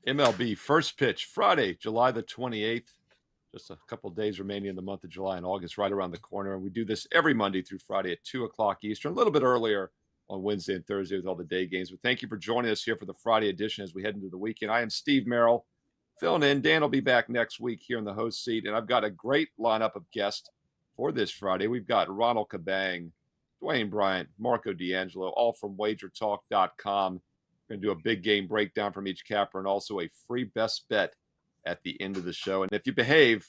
MLB first pitch Friday, July the 28th. Just a couple of days remaining in the month of July and August, right around the corner. And we do this every Monday through Friday at 2 o'clock Eastern, a little bit earlier on Wednesday and Thursday with all the day games. But thank you for joining us here for the Friday edition as we head into the weekend. I am Steve Merrill, filling in. Dan will be back next week here in the host seat. And I've got a great lineup of guests for this Friday. We've got Ronald Kabang, Dwayne Bryant, Marco D'Angelo, all from WagerTalk.com. We're going to do a big game breakdown from each capper and also a free best bet at the end of the show. And if you behave,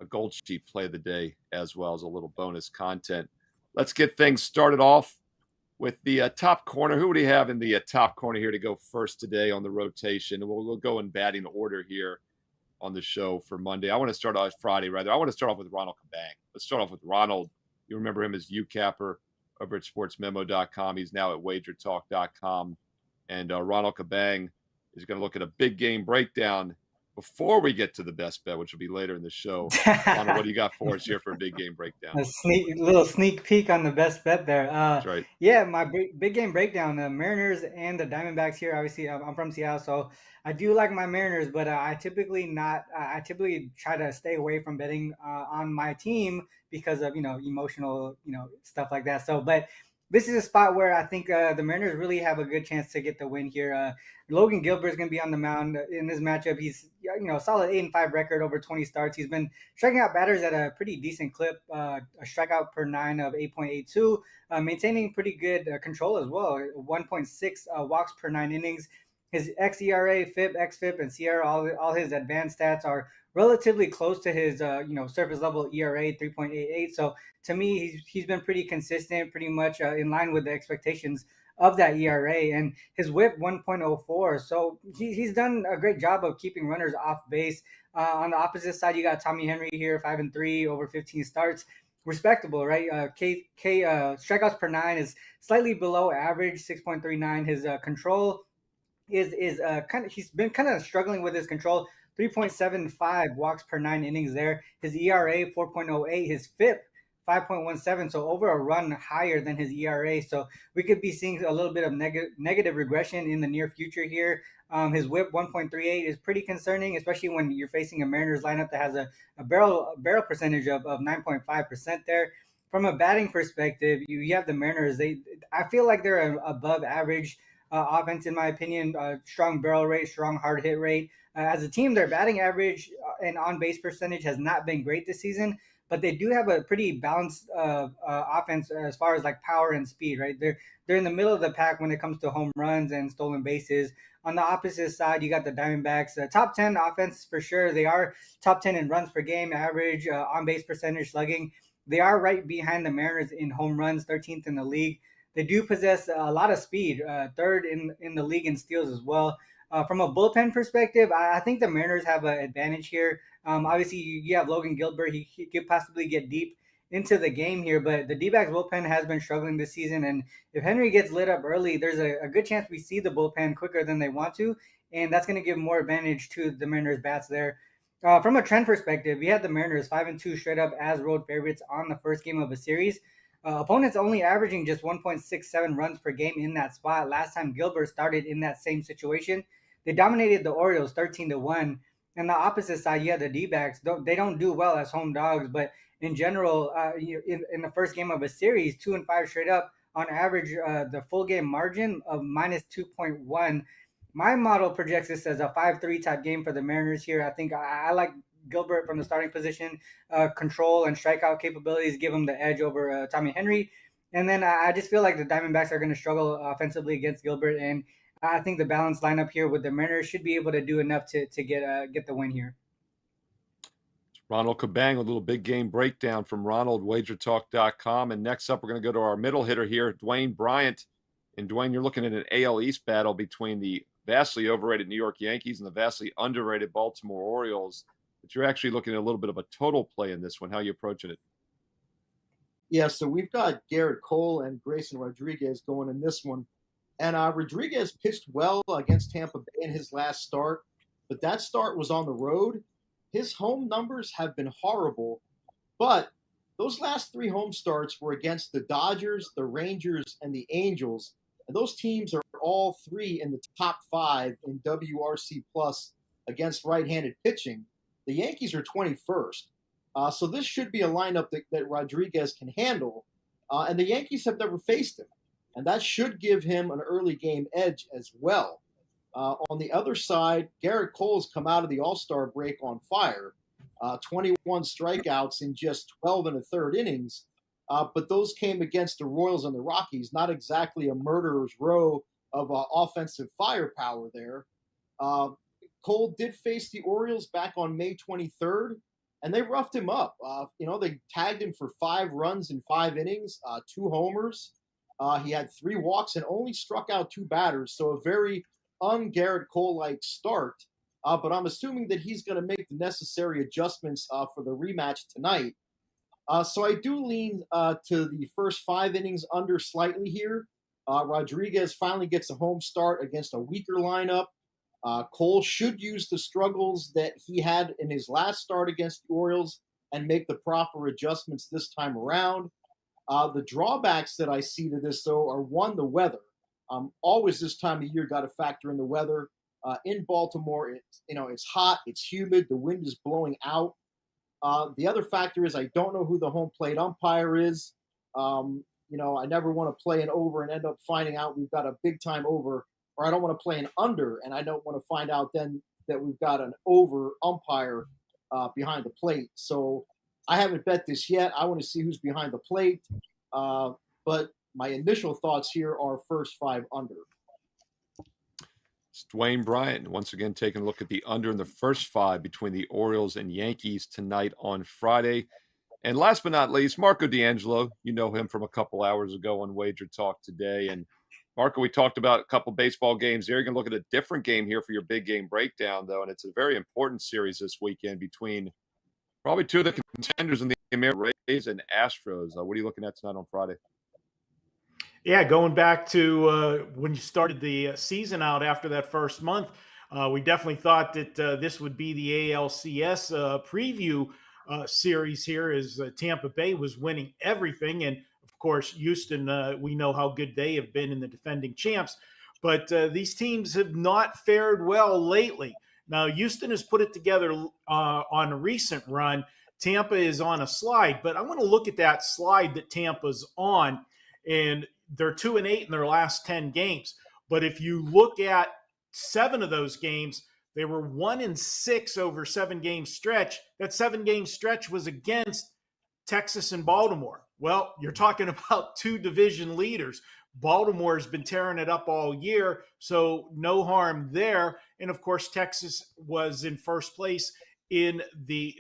a gold sheet play of the day as well as a little bonus content. Let's get things started off with the top corner. Who do we have in the top corner here to go first today on the rotation? We'll go in batting order here on the show for Monday. I want to start off Friday, rather. I want to start off with Ronald Kabang. Let's start off with Ronald. You remember him as UCapper over at sportsmemo.com. He's now at wagertalk.com. And Ronald Kabang is going to look at a big game breakdown before we get to the best bet, which will be later in the show. Ronald, what do you got for us here for a big game breakdown? Little sneak peek on the best bet there. That's right. Yeah, my big game breakdown. The Mariners and the Diamondbacks here. Obviously, I'm from Seattle, so I do like my Mariners, but I typically try to stay away from betting on my team because of emotional stuff like that. So, but this is a spot where I think the Mariners really have a good chance to get the win here. Logan Gilbert is going to be on the mound in this matchup. He's solid 8-5 record over 20 starts. He's been striking out batters at a pretty decent clip, a strikeout per 9 of 8.82, maintaining pretty good control as well. 1.6 walks per 9 innings. His xERA, FIP, xFIP, and SIERA, all his advanced stats are relatively close to his surface level ERA 3.88. So to me, he's been pretty consistent, pretty much in line with the expectations of that ERA, and his WHIP 1.04. So he's done a great job of keeping runners off base. On the opposite side, you got Tommy Henry here, 5-3 over 15 starts. Respectable, right? Strikeouts per 9 is slightly below average, 6.39. His control is he's been kind of struggling with his control. 3.75 walks per 9 innings there. His ERA 4.08. His FIP 5.17, so over a run higher than his ERA. So we could be seeing a little bit of negative regression in the near future here. His WHIP 1.38 is pretty concerning, especially when you're facing a Mariners lineup that has a barrel percentage of 9.5% there. From a batting perspective, you have the Mariners. I feel like they're an above average offense, in my opinion. Strong barrel rate, strong hard hit rate. As a team, their batting average and on base percentage has not been great this season, but they do have a pretty balanced offense as far as like power and speed, right? They're in the middle of the pack when it comes to home runs and stolen bases. On the opposite side, you got the Diamondbacks, top 10 offense for sure. They are top 10 in runs per game, average, on base percentage, slugging. They are right behind the Mariners in home runs, 13th in the league. They do possess a lot of speed, third in the league in steals as well. From a bullpen perspective, I think the Mariners have an advantage here. Obviously, you have Logan Gilbert. He could possibly get deep into the game here, but the D-backs bullpen has been struggling this season. And if Henry gets lit up early, there's a good chance we see the bullpen quicker than they want to, and that's going to give more advantage to the Mariners bats there. From a trend perspective, we had the Mariners 5-2 straight up as road favorites on the first game of a series. Opponents only averaging just 1.67 runs per game in that spot. Last time Gilbert started in that same situation, they dominated the Orioles 13-1. And the opposite side, you have the D-backs. They don't do well as home dogs, but in general, in the first game of a series, 2-5 straight up on average, the full game margin of minus 2.1. My model projects this as a 5-3 type game for the Mariners here. I think I like Gilbert from the starting position. Control and strikeout capabilities give him the edge over Tommy Henry. And then I just feel like the Diamondbacks are going to struggle offensively against Gilbert. And I think the balanced lineup here with the Mariners should be able to do enough to get the win here. Ronald Kabang, a little big game breakdown from Ronald, wagertalk.com. And next up, we're going to go to our middle hitter here, Dwayne Bryant. And Dwayne, you're looking at an AL East battle between the vastly overrated New York Yankees and the vastly underrated Baltimore Orioles. But you're actually looking at a little bit of a total play in this one. How are you approaching it? Yeah, so we've got Garrett Cole and Grayson Rodriguez going in this one. And Rodriguez pitched well against Tampa Bay in his last start, but that start was on the road. His home numbers have been horrible, but those last 3 home starts were against the Dodgers, the Rangers, and the Angels. And those teams are all three in the top 5 in WRC plus against right-handed pitching. The Yankees are 21st. So this should be a lineup that Rodriguez can handle. And the Yankees have never faced him. And that should give him an early game edge as well. On the other side, Garrett Cole's come out of the All-Star break on fire. 21 strikeouts in just 12 and a third innings. But those came against the Royals and the Rockies, not exactly a murderer's row of offensive firepower there. Cole did face the Orioles back on May 23rd, and they roughed him up. They tagged him for 5 runs in 5 innings, 2 homers. He had 3 walks and only struck out 2 batters, so a very un-Garrett Cole-like start. But I'm assuming that he's going to make the necessary adjustments for the rematch tonight. So I do lean to the first 5 innings under slightly here. Rodriguez finally gets a home start against a weaker lineup. Cole should use the struggles that he had in his last start against the Orioles and make the proper adjustments this time around. The drawbacks that I see to this, though, are one, the weather. Always this time of year got to factor in the weather. In Baltimore, it's hot, it's humid, the wind is blowing out. The other factor is I don't know who the home plate umpire is. I never want to play an over and end up finding out we've got a big time over, or I don't want to play an under and I don't want to find out then that we've got an over umpire behind the plate. So I haven't bet this yet. I want to see who's behind the plate. But my initial thoughts here are first 5 under. It's Dwayne Bryant once again taking a look at the under in the first 5 between the Orioles and Yankees tonight on Friday. And last but not least, Marco D'Angelo. You know him from a couple hours ago on Wager Talk today. And Marco, we talked about a couple baseball games there. You're going to look at a different game here for your big game breakdown, though. And it's a very important series this weekend between probably 2 of the contenders in the American Rays and Astros. What are you looking at tonight on Friday? Yeah, going back to when you started the season out after that first month, we definitely thought that this would be the ALCS preview series here as Tampa Bay was winning everything. And, of course, Houston, we know how good they have been in the defending champs. But these teams have not fared well lately. Now, Houston has put it together on a recent run. Tampa is on a slide. But I want to look at that slide that Tampa's on. And they're 2-8 in their last 10 games. But if you look at 7 of those games, they were 1-6 over 7-game stretch. That 7-game stretch was against Texas and Baltimore. Well, you're talking about 2 division leaders. Baltimore has been tearing it up all year, so no harm there. And, of course, Texas was in first place in the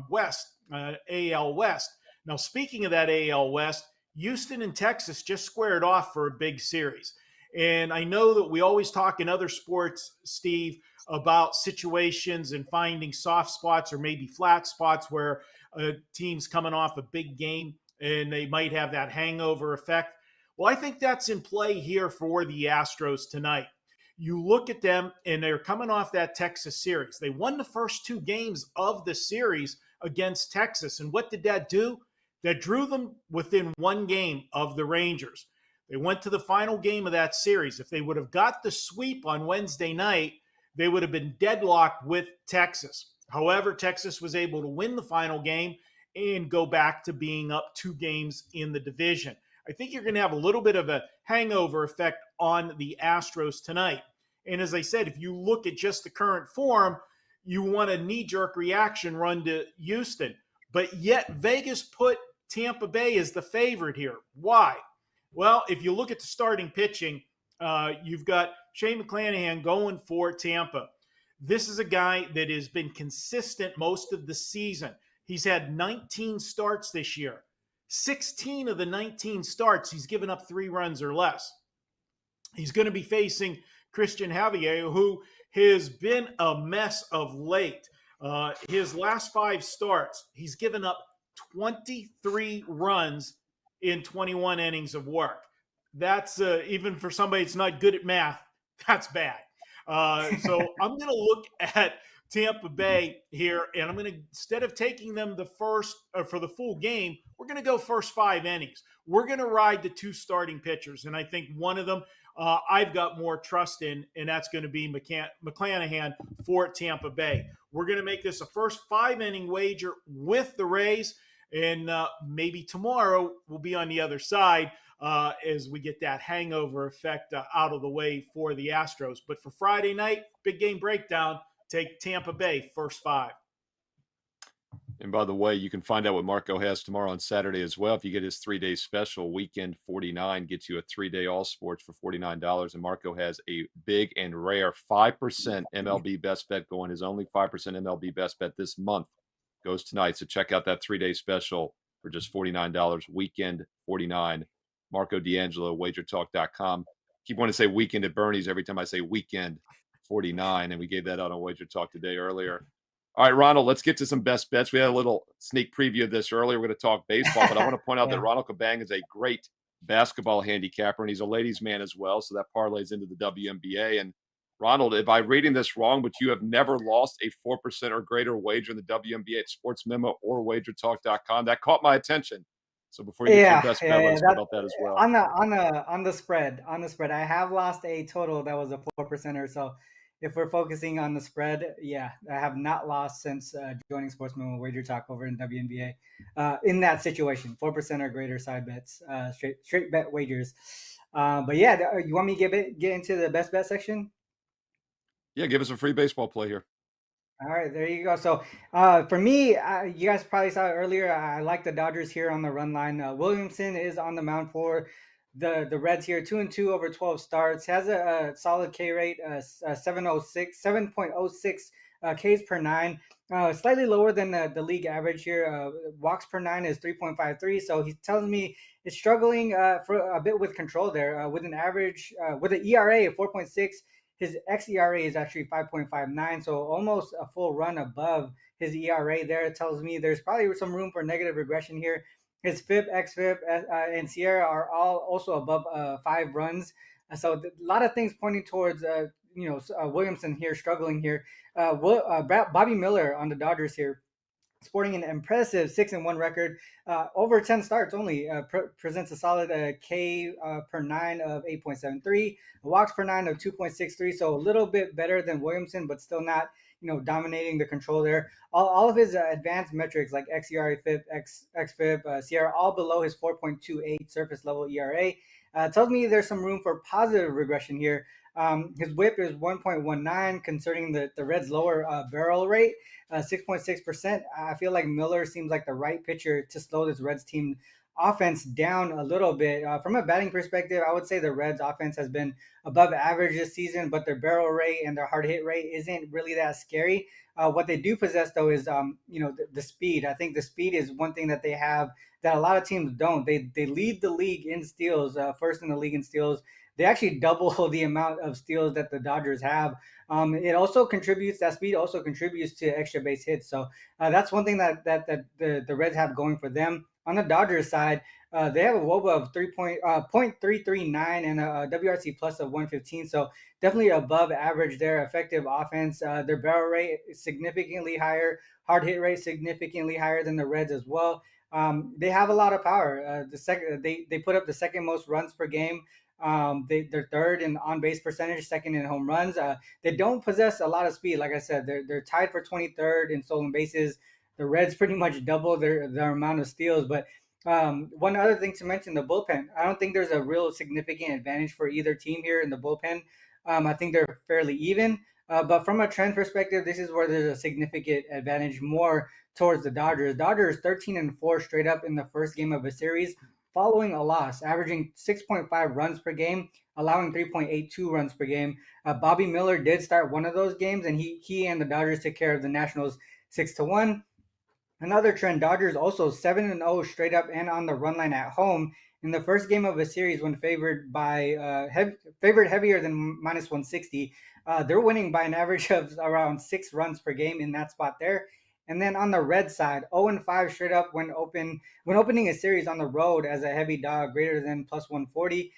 West, AL West. Now, speaking of that AL West, Houston and Texas just squared off for a big series. And I know that we always talk in other sports, Steve, about situations and finding soft spots or maybe flat spots where a team's coming off a big game and they might have that hangover effect. Well, I think that's in play here for the Astros tonight. You look at them and they're coming off that Texas series. They won the first 2 games of the series against Texas. And what did that do? That drew them within 1 game of the Rangers. They went to the final game of that series. If they would have got the sweep on Wednesday night, they would have been deadlocked with Texas. However, Texas was able to win the final game and go back to being up 2 games in the division. I think you're going to have a little bit of a hangover effect on the Astros tonight. And as I said, if you look at just the current form, you want a knee-jerk reaction run to Houston. But yet Vegas put Tampa Bay as the favorite here. Why? Well, if you look at the starting pitching, you've got Shane McClanahan going for Tampa. This is a guy that has been consistent most of the season. He's had 19 starts this year. 16 of the 19 starts, he's given up 3 runs or less. He's going to be facing Christian Javier, who has been a mess of late. His last 5 starts, he's given up 23 runs in 21 innings of work. That's even for somebody that's not good at math, that's bad. So I'm going to look at Tampa Bay here, and I'm going to, instead of taking them for the full game, we're going to go first 5 innings. We're going to ride the 2 starting pitchers, and I think one of them I've got more trust in, and that's going to be McClanahan for Tampa Bay. We're going to make this a first 5-inning wager with the Rays, and maybe tomorrow we'll be on the other side as we get that hangover effect out of the way for the Astros. But for Friday night, big game breakdown, take Tampa Bay first 5. And by the way, you can find out what Marco has tomorrow on Saturday as well. If you get his 3-day special, Weekend 49 gets you a 3-day all sports for $49. And Marco has a big and rare 5% MLB best bet going. His only 5% MLB best bet this month goes tonight. So check out that 3-day special for just $49. Weekend 49. Marco D'Angelo, WagerTalk.com. Keep wanting to say weekend at Bernie's every time I say weekend 49. And we gave that out on WagerTalk today earlier. All right, Ronald, let's get to some best bets. We had a little sneak preview of this earlier. We're going to talk baseball, but I want to point out that Ronald Kabang is a great basketball handicapper, and he's a ladies' man as well, so that parlays into the WNBA. And, Ronald, if I'm reading this wrong, but you have never lost a 4% or greater wager in the WNBA at Sports Memo or WagerTalk.com. That caught my attention. So before you get your best bet, let's talk about that as well. On the spread, I have lost a total that was a 4%er. So if we're focusing on the spread, I have not lost since joining Sportsman with Wager Talk over in WNBA. In that situation, 4% or greater side bets, straight bet wagers. But you want me to get into the best bet section? Yeah, give us a free baseball play here. All right, there you go. So for me, you guys probably saw it earlier. I like the Dodgers here on the run line. Williamson is on the mound for the Reds here, 2-2 over 12 starts. Has a solid K rate, 7.06 Ks per 9. Slightly lower than the league average here. Walks per 9 is 3.53. So he tells me it's struggling for a bit with control there. With an average, with an ERA of 4.6. His xERA is actually 5.59, so almost a full run above his ERA there. It tells me there's probably some room for negative regression here. His FIP, xFIP, and Sierra are all also above 5 runs. So a lot of things pointing towards, Williamson here struggling here. Bobby Miller on the Dodgers here, sporting an impressive 6-1 record, over 10 starts only, presents a solid K per 9 of 8.73, walks per 9 of 2.63. So a little bit better than Williamson, but still not, dominating the control there. All of his advanced metrics like xERA, FIP, xFIP, Sierra, all below his 4.28 surface level ERA. Tells me there's some room for positive regression here. His whip is 1.19, concerning the Reds' lower barrel rate, 6.6%. I feel like Miller seems like the right pitcher to slow this Reds team offense down a little bit. From a batting perspective, I would say the Reds offense has been above average this season, but their barrel rate and their hard hit rate isn't really that scary. What they do possess, though, is the speed. I think the speed is one thing that they have that a lot of teams don't. They lead the league in steals, first in the league in steals. They actually double the amount of steals that the Dodgers have. That speed also contributes to extra base hits. So that's one thing that the Reds have going for them. On the Dodgers side, they have a WOBA of 0.339 and a WRC plus of 115. So definitely above average there. Effective offense. Their barrel rate is significantly higher. Hard hit rate significantly higher than the Reds as well. They have a lot of power. They put up the second most runs per game. They're third in on-base percentage, second in home runs. They don't possess a lot of speed. Like I said, they're tied for 23rd in stolen bases. The Reds pretty much double their amount of steals. But one other thing to mention, the bullpen. I don't think there's a real significant advantage for either team here in the bullpen. I think they're fairly even. But from a trend perspective, this is where there's a significant advantage more towards the Dodgers. Dodgers 13-4 straight up in the first game of a series, following a loss, averaging 6.5 runs per game, allowing 3.82 runs per game. Bobby Miller did start one of those games, and he and the Dodgers took care of the Nationals 6-1. Another trend, Dodgers also 7-0 straight up and on the run line at home in the first game of a series when favored heavier than minus 160. They're winning by an average of around 6 runs per game in that spot there. And then on the Red side, 0-5 straight up when opening a series on the road as a heavy dog greater than plus 140.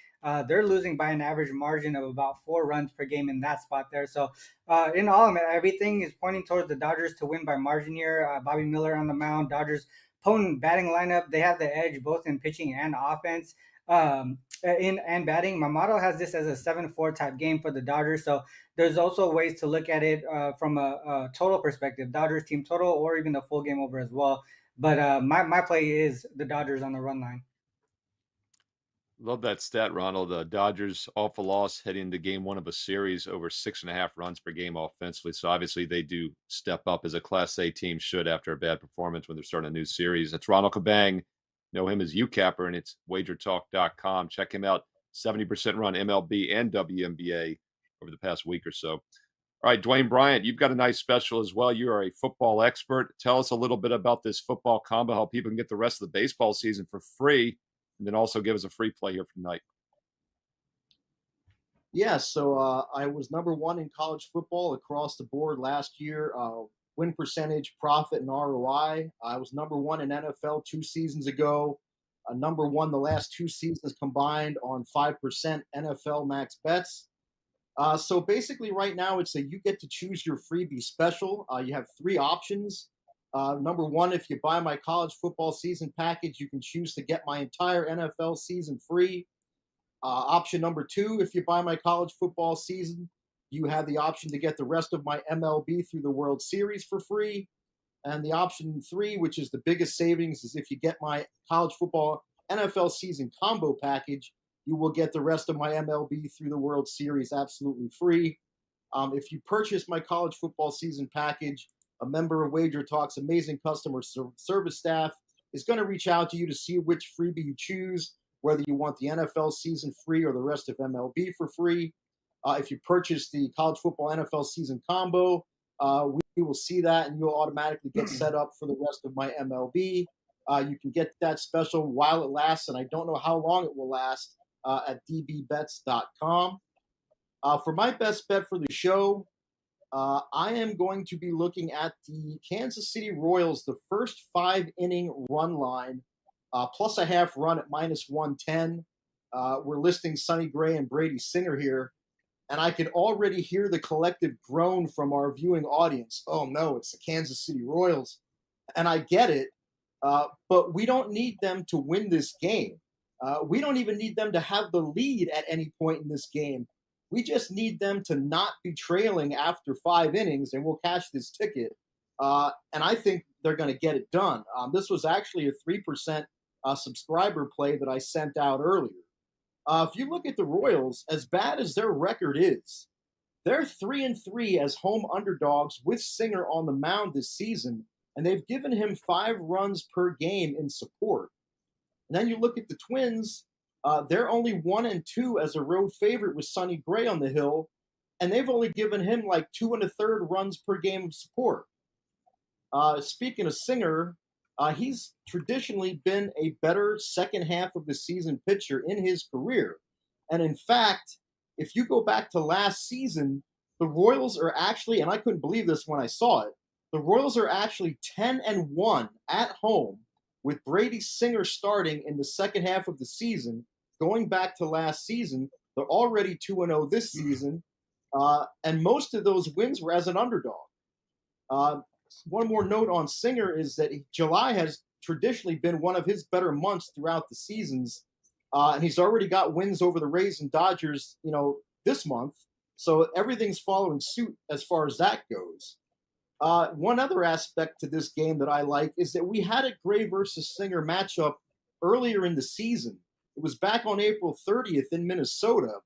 They're losing by an average margin of about 4 runs per game in that spot there. So in all, everything is pointing towards the Dodgers to win by margin here. Bobby Miller on the mound, Dodgers potent batting lineup. They have the edge both in pitching and offense. in and batting. My model has this as a 7-4 type game for the Dodgers. So there's also ways to look at it from a total perspective, Dodgers team total, or even the full game over as well. But my play is the Dodgers on the run line. Love that stat, Ronald. Dodgers off a loss heading into game one of a series, over 6.5 runs per game offensively. So obviously they do step up as a Class A team should after a bad performance when they're starting a new series. That's Ronald Kabang. Know him as UCapper, and it's WagerTalk.com. Check him out. 70% run MLB and WNBA over the past week or so. All right, Dwayne Bryant, you've got a nice special as well. You are a football expert. Tell us a little bit about this football combo, how people can get the rest of the baseball season for free, and then also give us a free play here for tonight. Yeah, so I was number one in college football across the board last year. Win percentage, profit, and ROI. I was number one in NFL 2 seasons ago. Number one the last 2 seasons combined on 5% NFL max bets. So basically, right now, it's you get to choose your freebie special. You have 3 options. Number one, if you buy my college football season package, you can choose to get my entire NFL season free. Option number 2, if you buy my college football season, you have the option to get the rest of my MLB through the World Series for free. And the option 3, which is the biggest savings, is if you get my college football NFL season combo package, you will get the rest of my MLB through the World Series absolutely free. If you purchase my college football season package, a member of Wager Talk's amazing customer service staff is going to reach out to you to see which freebie you choose, whether you want the NFL season free or the rest of MLB for free. If you purchase the college football NFL season combo, we will see that and you'll automatically get set up for the rest of my MLB. You can get that special while it lasts, and I don't know how long it will last, at dbbets.com. For my best bet for the show, I am going to be looking at the Kansas City Royals, the first 5-inning run line, plus a half run at -110. We're listing Sonny Gray and Brady Singer here, and I can already hear the collective groan from our viewing audience. Oh no, it's the Kansas City Royals. And I get it, but we don't need them to win this game. We don't even need them to have the lead at any point in this game. We just need them to not be trailing after 5 innings, and we'll cash this ticket. And I think they're going to get it done. This was actually a 3% subscriber play that I sent out earlier. If you look at the Royals, as bad as their record is, they're 3-3 as home underdogs with Singer on the mound this season, and they've given him 5 runs per game in support. And then you look at the Twins, they're only 1-2 as a road favorite with Sonny Gray on the hill, and they've only given him like 2 1/3 runs per game of support. Speaking of Singer, he's traditionally been a better second half of the season pitcher in his career. And in fact, if you go back to last season, the Royals are actually, and I couldn't believe this when I saw it, the Royals are actually 10-1 at home with Brady Singer starting in the second half of the season. Going back to last season, they're already 2-0 this season, and most of those wins were as an underdog. One more note on Singer is that July has traditionally been one of his better months throughout the seasons, and he's already got wins over the Rays and Dodgers, this month. So everything's following suit as far as that goes. One other aspect to this game that I like is that we had a Gray versus Singer matchup earlier in the season. It was back on April 30th in Minnesota.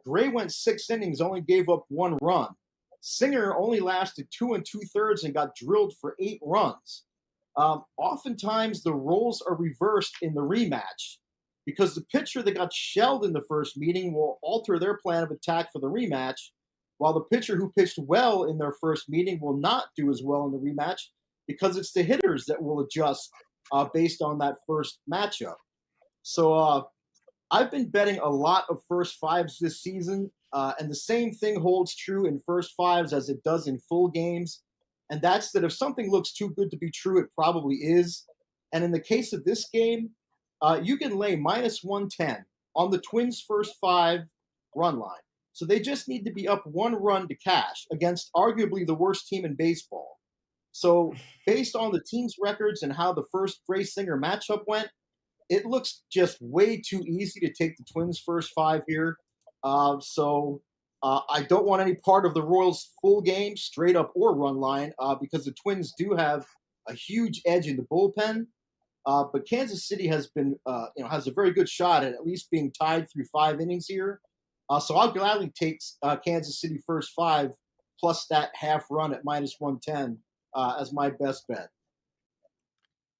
Gray went 6 innings, only gave up 1 run. Singer only lasted 2 2/3 and got drilled for 8 runs. Oftentimes, the roles are reversed in the rematch because the pitcher that got shelled in the first meeting will alter their plan of attack for the rematch, while the pitcher who pitched well in their first meeting will not do as well in the rematch because it's the hitters that will adjust based on that first matchup. So I've been betting a lot of first fives this season, and the same thing holds true in first fives as it does in full games. And that's that if something looks too good to be true, it probably is. And in the case of this game, you can lay -110 on the Twins' first 5 run line. So they just need to be up 1 run to cash against arguably the worst team in baseball. So based on the team's records and how the first Gray Singer matchup went, it looks just way too easy to take the Twins first 5 here. I don't want any part of the Royals full game, straight up or run line, because the Twins do have a huge edge in the bullpen. But Kansas City has been, has a very good shot at least being tied through 5 innings here. So I'll gladly take Kansas City first 5 plus that half run at minus 110 as my best bet.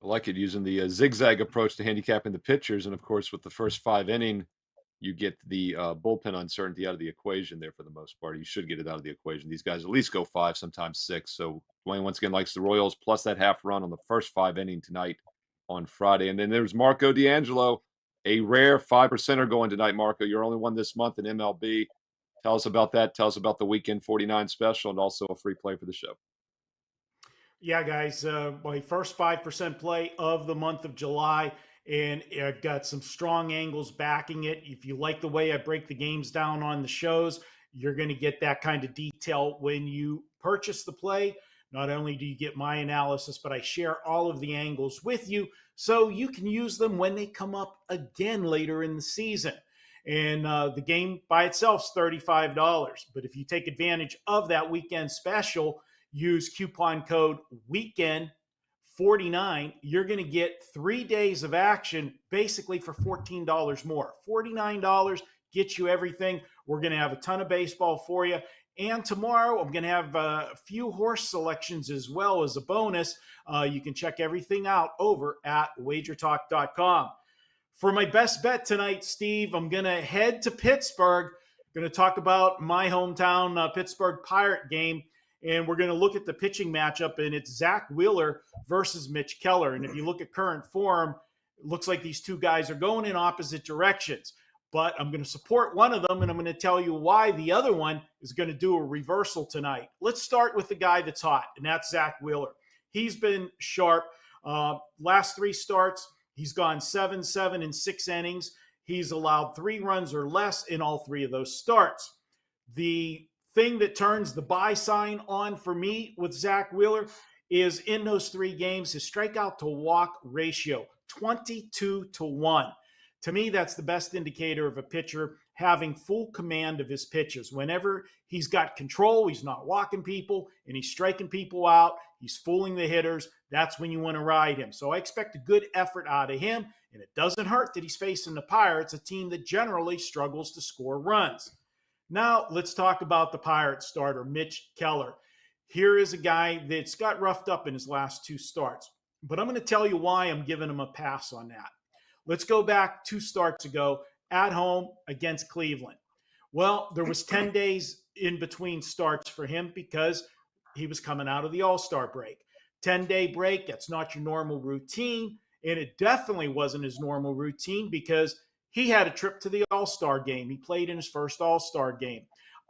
I like it, using the zigzag approach to handicapping the pitchers, and of course, with the first 5 inning, you get the bullpen uncertainty out of the equation there for the most part. You should get it out of the equation. These guys at least go 5, sometimes 6. So Dwayne once again likes the Royals plus that half run on the first 5 inning tonight on Friday. And then there's Marco D'Angelo, a rare 5%er going tonight. Marco, you're only one this month in MLB. Tell us about that. Tell us about the Weekend 49 special and also a free play for the show. Yeah, guys, my first 5% play of the month of July, and I've got some strong angles backing it. If you like the way I break the games down on the shows, you're going to get that kind of detail when you purchase the play. Not only do you get my analysis, but I share all of the angles with you so you can use them when they come up again later in the season. And the game by itself is $35. But if you take advantage of that weekend special, use coupon code WEEKEND49, you're going to get 3 days of action basically for $14 more. $49 gets you everything. We're going to have a ton of baseball for you. And tomorrow, I'm going to have a few horse selections as well as a bonus. You can check everything out over at WagerTalk.com. For my best bet tonight, Steve, I'm going to head to Pittsburgh. I'm going to talk about my hometown Pittsburgh Pirate game. And we're going to look at the pitching matchup, and it's Zach Wheeler versus Mitch Keller. And if you look at current form, it looks like these two guys are going in opposite directions. But I'm going to support one of them, and I'm going to tell you why the other one is going to do a reversal tonight. Let's start with the guy that's hot, and that's Zach Wheeler. He's been sharp. Last 3 starts, he's gone 7, 7, and 6 innings. He's allowed 3 runs or less in all 3 of those starts. The thing that turns the buy sign on for me with Zach Wheeler is in those 3 games, his strikeout to walk ratio, 22-1. To me, that's the best indicator of a pitcher having full command of his pitches. Whenever he's got control, he's not walking people, and he's striking people out, he's fooling the hitters, that's when you want to ride him. So I expect a good effort out of him, and it doesn't hurt that he's facing the Pirates, a team that generally struggles to score runs. Now, let's talk about the Pirates starter, Mitch Keller. Here is a guy that's got roughed up in his last 2 starts, but I'm going to tell you why I'm giving him a pass on that. Let's go back 2 starts ago at home against Cleveland. Well, there was 10 days in between starts for him because he was coming out of the All-Star break. 10-day break, that's not your normal routine, and it definitely wasn't his normal routine because he had a trip to the All-Star game. He played in his first All-Star game.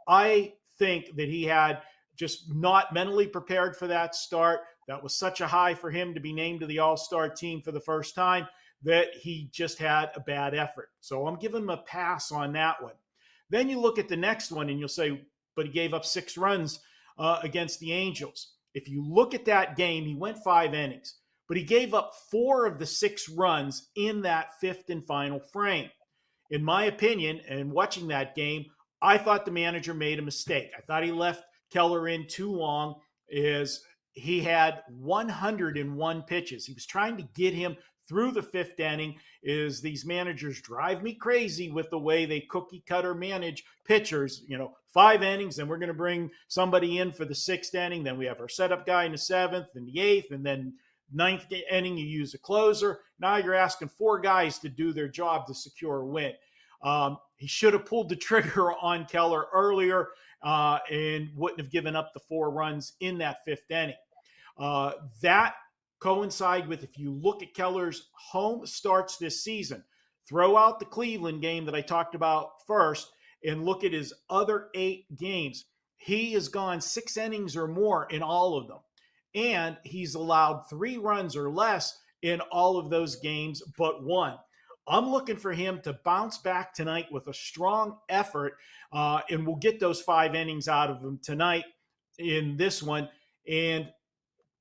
I think that he had just not mentally prepared for that start. That was such a high for him to be named to the All-Star team for the first time that he just had a bad effort. So I'm giving him a pass on that one. Then you look at the next one and you'll say, but he gave up 6 runs against the Angels. If you look at that game, he went 5 innings, but he gave up 4 of the 6 runs in that 5th and final frame. In my opinion, and watching that game, I thought the manager made a mistake. I thought he left Keller in too long, as he had 101 pitches. He was trying to get him through the 5th inning. Is these managers drive me crazy with the way they cookie cutter manage pitchers. 5 innings, then we're going to bring somebody in for the 6th inning. Then we have our setup guy in the 7th and the 8th, and then 9th inning you use a closer. Now you're asking 4 guys to do their job to secure a win. He should have pulled the trigger on Keller earlier and wouldn't have given up the 4 runs in that 5th inning. That coincide with, if you look at Keller's home starts this season, throw out the Cleveland game that I talked about first and look at his other 8 games. He has gone 6 innings or more in all of them. And he's allowed 3 runs or less in all of those games but 1. I'm looking for him to bounce back tonight with a strong effort, and we'll get those 5 innings out of him tonight in this one. And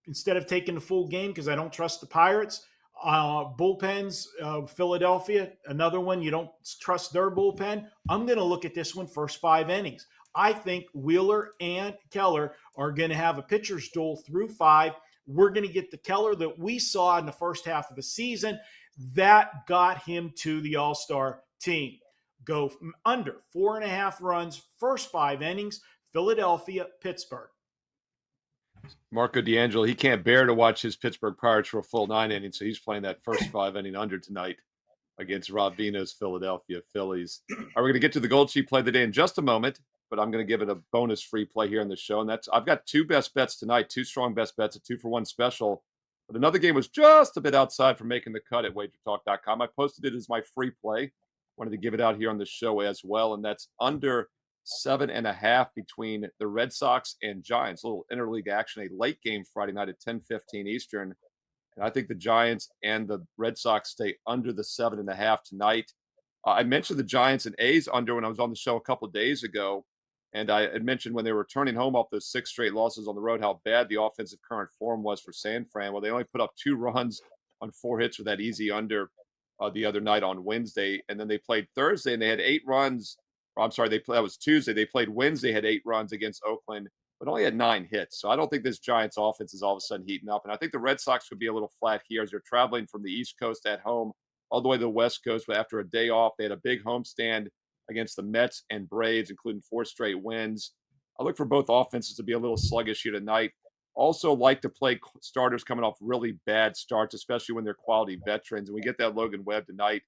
instead of taking the full game, because I don't trust the Pirates, Bullpens, Philadelphia, another one. You don't trust their bullpen. I'm going to look at this one first 5 innings. I think Wheeler and Keller are going to have a pitcher's duel through 5. We're going to get the Keller that we saw in the first half of the season. That got him to the All-Star team. Go under 4.5 runs, first 5 innings, Philadelphia, Pittsburgh. Marco D'Angelo, he can't bear to watch his Pittsburgh Pirates for a full 9 innings, so he's playing that first 5 inning under tonight against Rob Vino's Philadelphia Phillies. All right, we're going to get to the Gold Sheet play of the day in just a moment, but I'm going to give it a bonus free play here on the show. And that's I've got 2 best bets tonight, 2 strong best bets, a 2-for-1 special. But another game was just a bit outside from making the cut at WagerTalk.com. I posted it as my free play. Wanted to give it out here on the show as well, and that's under 7.5 between the Red Sox and Giants. A little interleague action, a late game Friday night at 10:15 Eastern. And I think the Giants and the Red Sox stay under the 7.5 tonight. I mentioned the Giants and A's under when I was on the show a couple of days ago. And I had mentioned when they were returning home off those 6 straight losses on the road, how bad the offensive current form was for San Fran. Well, they only put up 2 runs on 4 hits with that easy under the other night on Wednesday. And then they played Thursday and they had 8 runs. I'm sorry, that was Tuesday. They played Wednesday, had 8 runs against Oakland, but only had 9 hits. So I don't think this Giants offense is all of a sudden heating up. And I think the Red Sox could be a little flat here as they're traveling from the East Coast at home all the way to the West Coast. But after a day off, they had a big homestand against the Mets and Braves, including 4 straight wins. I look for both offenses to be a little sluggish here tonight. Also like to play starters coming off really bad starts, especially when they're quality veterans. And we get that Logan Webb tonight.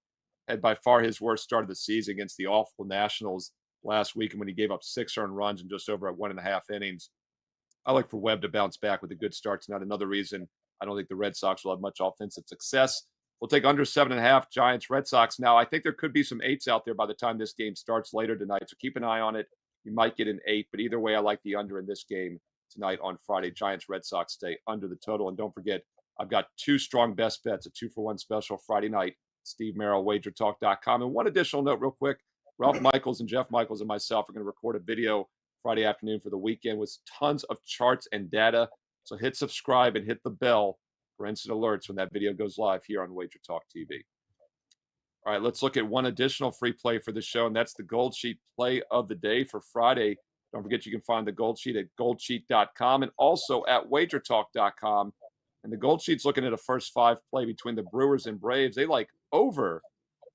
Had by far his worst start of the season against the awful Nationals last week, and when he gave up 6 earned runs in just over 1.5 innings. I like for Webb to bounce back with a good start tonight. Another reason I don't think the Red Sox will have much offensive success. We'll take under 7.5 Giants, Red Sox. Now, I think there could be some 8s out there by the time this game starts later tonight, so keep an eye on it. You might get an 8, but either way, I like the under in this game tonight on Friday. Giants, Red Sox stay under the total. And don't forget, I've got 2 strong best bets, a 2-for-1 special Friday night. Steve Merrill, WagerTalk.com. And one additional note real quick, Ralph Michaels and Jeff Michaels and myself are going to record a video Friday afternoon for the weekend with tons of charts and data. So hit subscribe and hit the bell for instant alerts when that video goes live here on WagerTalk TV. All right, let's look at one additional free play for the show, and that's the Gold Sheet play of the day for Friday. Don't forget you can find the Gold Sheet at goldsheet.com and also at WagerTalk.com. And the Gold Sheet's looking at a first 5 play between the Brewers and Braves. They like over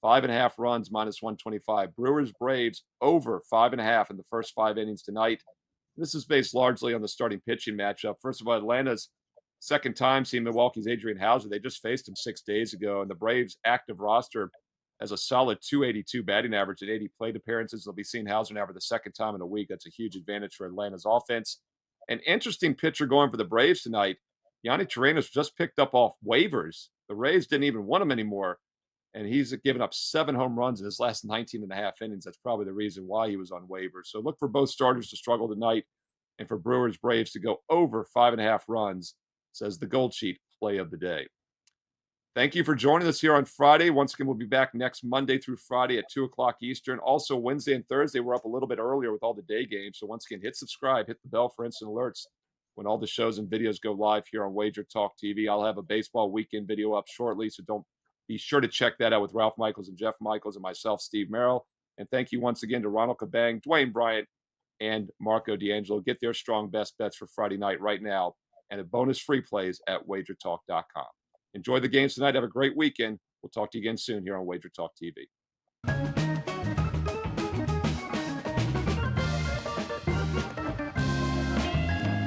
5.5 runs minus 125. Brewers, Braves over 5.5 in the first 5 innings tonight. This is based largely on the starting pitching matchup. First of all, Atlanta's second time seeing Milwaukee's Adrian Houser. They just faced him 6 days ago, and the Braves' active roster has a solid 282 batting average and 80 plate appearances. They'll be seeing Houser now for the second time in a week. That's a huge advantage for Atlanta's offense. An interesting pitcher going for the Braves tonight. Yanni Chirinos just picked up off waivers. The Rays didn't even want him anymore, and he's given up 7 home runs in his last 19.5 innings. That's probably the reason why he was on waivers. So look for both starters to struggle tonight and for Brewers Braves to go over 5.5 runs, says the Gold Sheet play of the day. Thank you for joining us here on Friday. Once again, we'll be back next Monday through Friday at 2 o'clock Eastern. Also, Wednesday and Thursday, we're up a little bit earlier with all the day games. So once again, hit subscribe, hit the bell for instant alerts when all the shows and videos go live here on Wager Talk TV. I'll have a baseball weekend video up shortly, so don't be sure to check that out with Ralph Michaels and Jeff Michaels and myself, Steve Merrill. And thank you once again to Ronald Kabang, Dwayne Bryant, and Marco D'Angelo. Get their strong best bets for Friday night right now and a bonus free plays at WagerTalk.com. Enjoy the games tonight. Have a great weekend. We'll talk to you again soon here on Wager Talk TV.